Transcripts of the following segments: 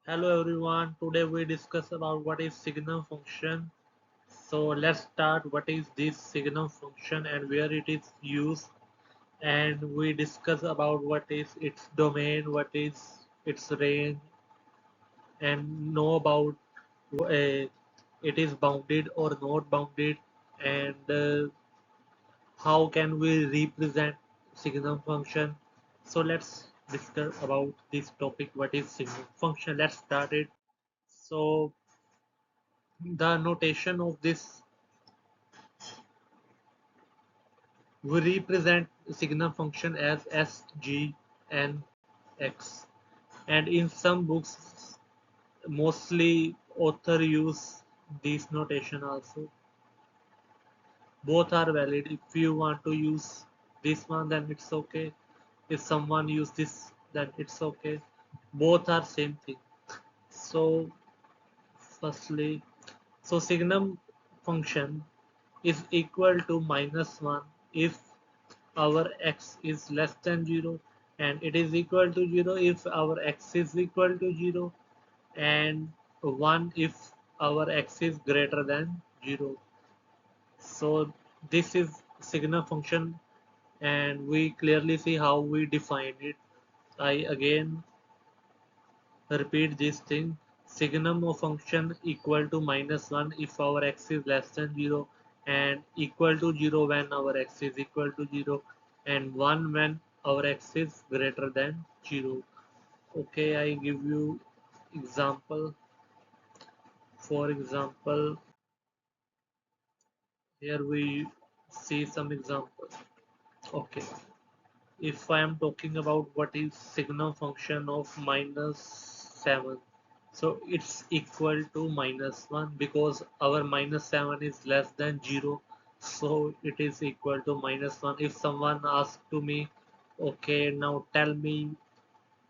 Hello everyone, today we discuss about what is Signum function. So let's start what is this Signum function and where it is used, and we discuss about what is its domain, what is its range, and know about it is bounded or not bounded, and how can we represent Signum function. So let's discuss about this topic, what is Signum function. Let's start it. So the notation of this, we represent signum function as s, g, and x, and in some books mostly author use this notation also. Both are valid. If you want to use this one, then it's okay. If someone use this, then it's okay. Both are same thing. So firstly, so signum function is equal to -1 if our x is less than 0, and it is equal to 0 if our x is equal to 0, and 1 if our x is greater than 0. So this is signum function, and we clearly see how we define it. I again repeat this thing. Signum of function equal to -1 if our x is less than 0, and equal to 0 when our x is equal to 0, and 1 when our x is greater than 0. Okay, I give you example. For example, here we see some example. Okay, if I am talking about what is signum function of -7, so it's equal to -1 because our -7 is less than 0, so it is equal to -1. If someone asks to me, okay, now tell me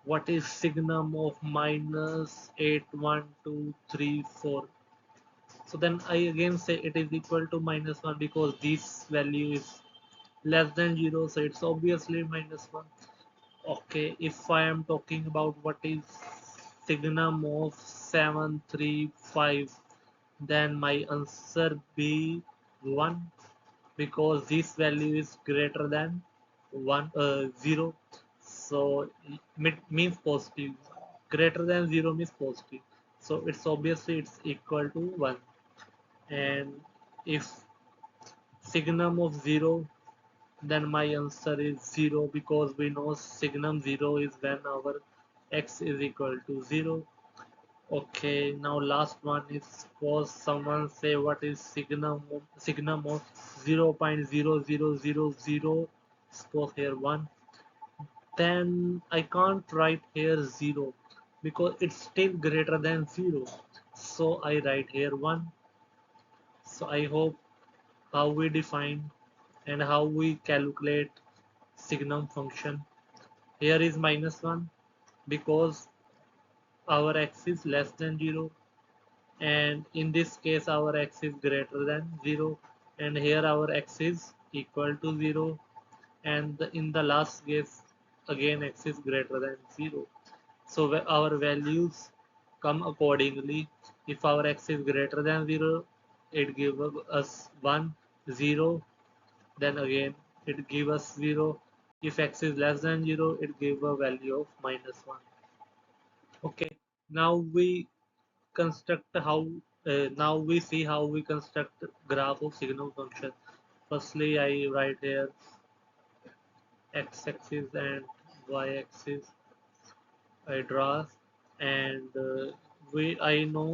what is signum of -8, 1, 2, 3, 4, so then I again say it is equal to -1 because this value is less than 0, so it's obviously -1. Okay, if I am talking about what is signum of 7, 3, 5, then my answer be 1 because this value is greater than 0. So it means positive. Greater than 0 means positive. So it's obviously it's equal to 1. And if signum of 0, then my answer is 0 because we know signum 0 is when our x is equal to 0. Okay, now last one is suppose someone say what is signum of 0.0000, suppose here 1, then I can't write here 0 because it's still greater than 0, so I write here 1. So I hope how we define and how we calculate signum function. Here is -1 because our x is less than 0, and in this case our x is greater than 0, and here our x is equal to 0, and in the last case again x is greater than 0. So our values come accordingly. If our x is greater than 0, it gives us 1, 0, then again it gives us 0. If x is less than 0, it gives a value of -1. Okay, now we construct how now we see how we construct graph of signum function. Firstly, I write here x-axis and y-axis. I draw, and we I know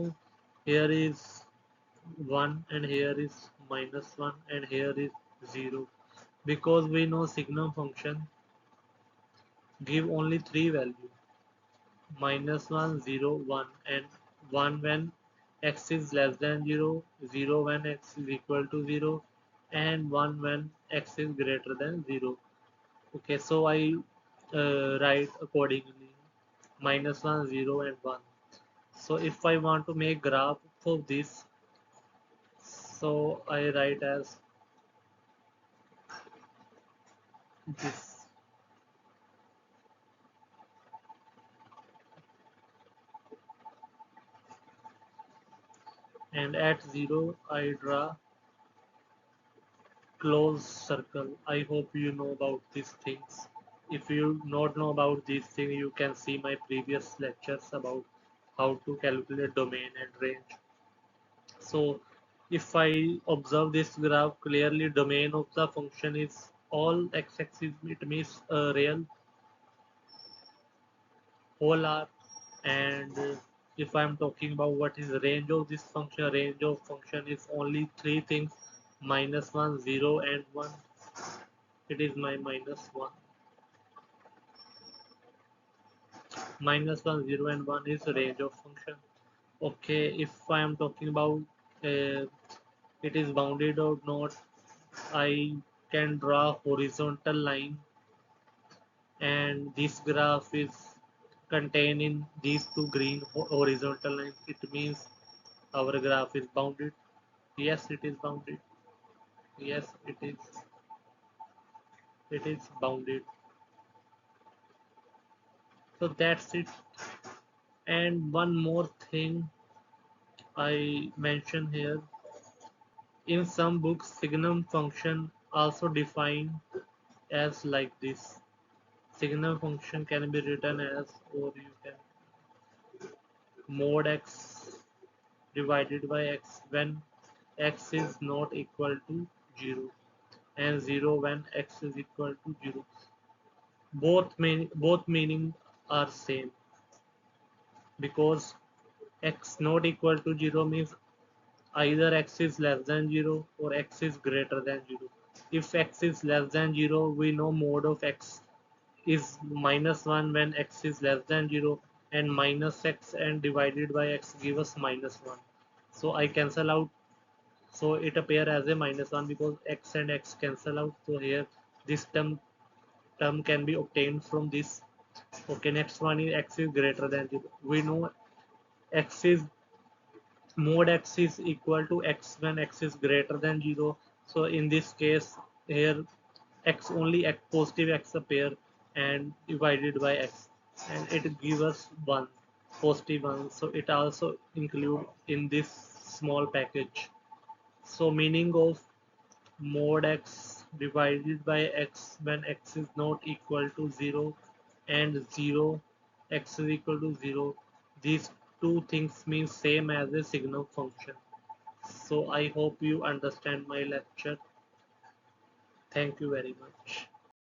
here is 1 and here is -1 and here is 0 because we know signum function give only three values: -1, 0, 1, and 1 when x is less than 0, 0 when x is equal to 0, and 1 when x is greater than 0. Okay, so I write accordingly: -1, 0, and 1. So if I want to make graph of this, so I write as this. and at 0 I draw closed circle. I hope you know about these things. If you not know about these things, you can see my previous lectures about how to calculate domain and range. So if I observe this graph clearly, domain of the function is all x-axis. It means real whole R. And if I'm talking about what is the range of this function, range of function is only three things: -1, 0, and 1. It is my -1. -1, 0, and 1 is the range of function. Okay, if I am talking about uh, it is bounded or not, I can draw horizontal line, and this graph is contained in these two green horizontal lines. It means our graph is bounded. Yes, it is bounded. Yes, it is. It is bounded. So that's it. And one more thing I mention here. In some books, Signum function also defined as like this. Signum function can be written as, or you can mod x divided by x when x is not equal to 0, and 0 when x is equal to 0. Both meaning are same, because x not equal to 0 means either x is less than 0 or x is greater than 0. If x is less than 0, we know mode of x is -1 when x is less than 0, and minus x and divided by x give us -1. So I cancel out, so it appear as a -1 because x and x cancel out. So here this term can be obtained from this. Okay, next one is x is greater than 0. We know x is mod x is equal to x when x is greater than 0. So in this case here x only x positive x appear and divided by x, and it gives us 1 positive 1. So it also include in this small package. So meaning of mod x divided by x when x is not equal to 0, and 0 x is equal to 0, these two things mean same as a signum function. So I hope you understand my lecture. Thank you very much.